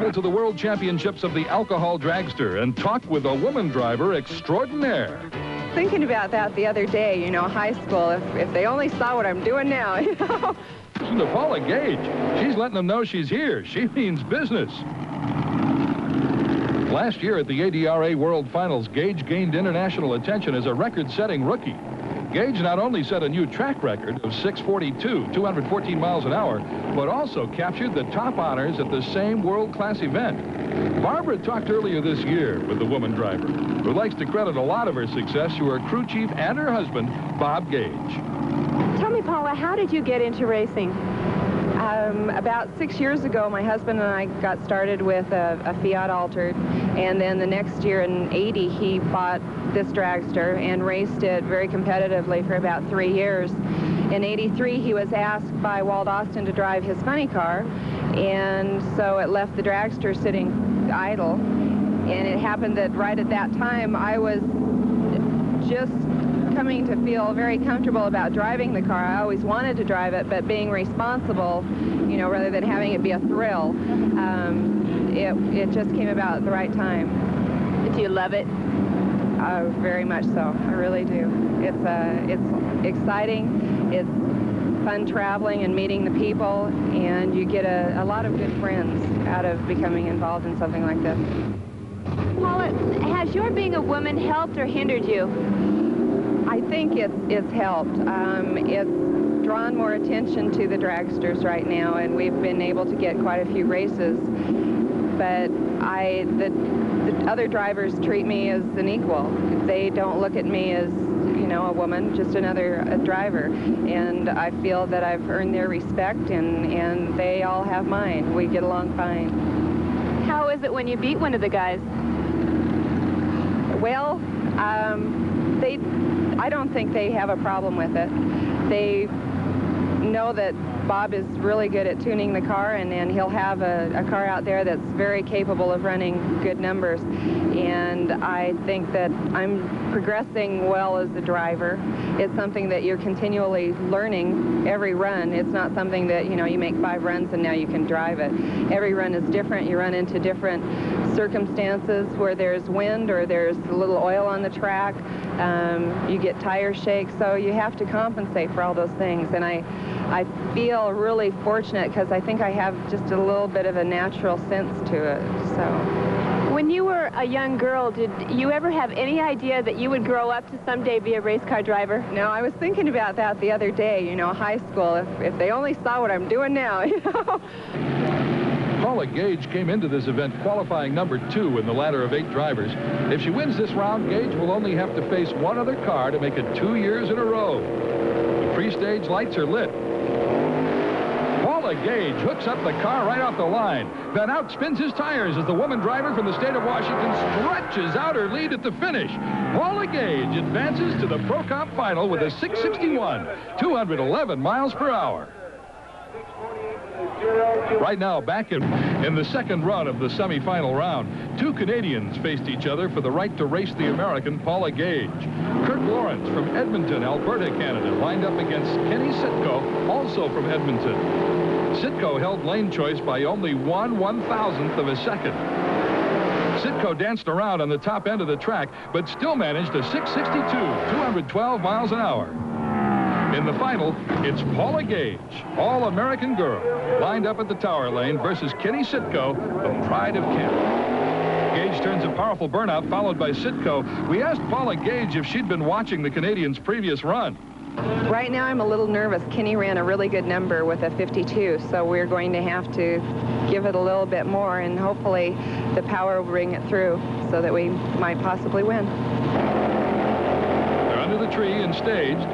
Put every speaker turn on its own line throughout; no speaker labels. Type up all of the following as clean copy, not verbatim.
travel to the World Championships of the Alcohol Dragster and talk with a woman driver extraordinaire.
Thinking about that the other day, you know, high school, if they only saw what I'm doing now, you know.
Listen to Paula Gage. She's letting them know she's here. She means business. Last year at the ADRA World Finals, Gage gained international attention as a record-setting rookie. Gage not only set a new track record of 6:42, 214 miles an hour, but also captured the top honors at the same world-class event. Barbara talked earlier this year with the woman driver, who likes to credit a lot of her success to her crew chief and her husband, Bob Gage.
Tell me, Paula, how did you get into racing?
About 6 years ago, my husband and I got started with a Fiat Altered, and then the next year in '80, he bought this dragster and raced it very competitively for about 3 years. In '83, he was asked by Walt Austin to drive his funny car, and so it left the dragster sitting idle. And it happened that right at that time, I was just coming to feel very comfortable about driving the car. I always wanted to drive it, but being responsible, you know, rather than having it be a thrill, it just came about at the right time.
Do you love it?
Very much so. I really do. It's exciting. It's fun traveling and meeting the people, and you get a lot of good friends out of becoming involved in something like this.
Paula, has your being a woman helped or hindered you?
I think it's helped. It's drawn more attention to the dragsters right now, and we've been able to get quite a few races. But the other drivers treat me as an equal. They don't look at me as, you know, a woman, just another driver. And I feel that I've earned their respect, and they all have mine. We get along fine.
How is it when you beat one of the guys?
Well, I don't think they have a problem with it. They know that Bob is really good at tuning the car, and he'll have a car out there that's very capable of running good numbers. And I think that I'm progressing well as a driver. It's something that you're continually learning every run. It's not something that, you know, you make 5 runs and now you can drive it. Every run is different. You run into different circumstances where there's wind or there's a little oil on the track. You get tire shakes, so you have to compensate for all those things. And I feel really fortunate because I think I have just a little bit of a natural sense to it. So,
when you were a young girl, did you ever have any idea that you would grow up to someday be a race car driver?
No, I was thinking about that the other day, you know, high school. If they only saw what I'm doing now, you know.
Paula Gage came into this event qualifying number 2 in the ladder of 8 drivers. If she wins this round, Gage will only have to face one other car to make it 2 years in a row. The pre-stage lights are lit. Paula Gage hooks up the car right off the line, then outspins his tires as the woman driver from the state of Washington stretches out her lead at the finish. Paula Gage advances to the Pro Comp final with a 661, 211 miles per hour. Right now, back in the second run of the semifinal round, 2 Canadians faced each other for the right to race the American Paula Gage. Kirk Lawrence from Edmonton, Alberta, Canada, lined up against Kenny Sitko, also from Edmonton. Sitko held lane choice by only 1/1000th of a second. Sitko danced around on the top end of the track, but still managed a 662, 212 miles an hour. In the final, it's Paula Gage, all-American girl, lined up at the tower lane versus Kenny Sitko, the pride of Canada. Gage turns a powerful burnout, followed by Sitko. We asked Paula Gage if she'd been watching the Canadians' previous run.
Right now, I'm a little nervous. Kenny ran a really good number with a 52, so we're going to have to give it a little bit more, and hopefully the power will bring it through so that we might possibly win.
They're under the tree and staged.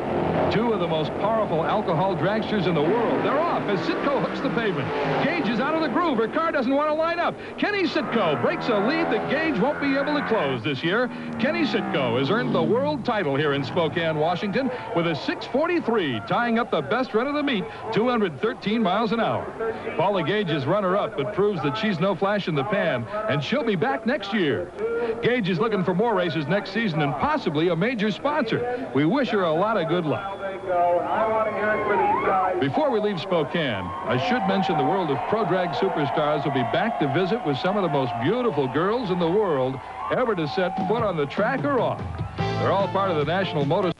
2 of the most powerful alcohol dragsters in the world. They're off as Sitko hooks the pavement. Gage is out of the groove. Her car doesn't want to line up. Kenny Sitko breaks a lead that Gage won't be able to close this year. Kenny Sitko has earned the world title here in Spokane, Washington, with a 643, tying up the best run of the meet, 213 miles an hour. Paula Gage is runner-up, but proves that she's no flash in the pan, and she'll be back next year. Gage is looking for more races next season and possibly a major sponsor. We wish her a lot of good luck.
I want to hear it for these guys.
Before we leave Spokane, I should mention the world of Pro Drag superstars will be back to visit with some of the most beautiful girls in the world ever to set foot on the track or off. They're all part of the National Motor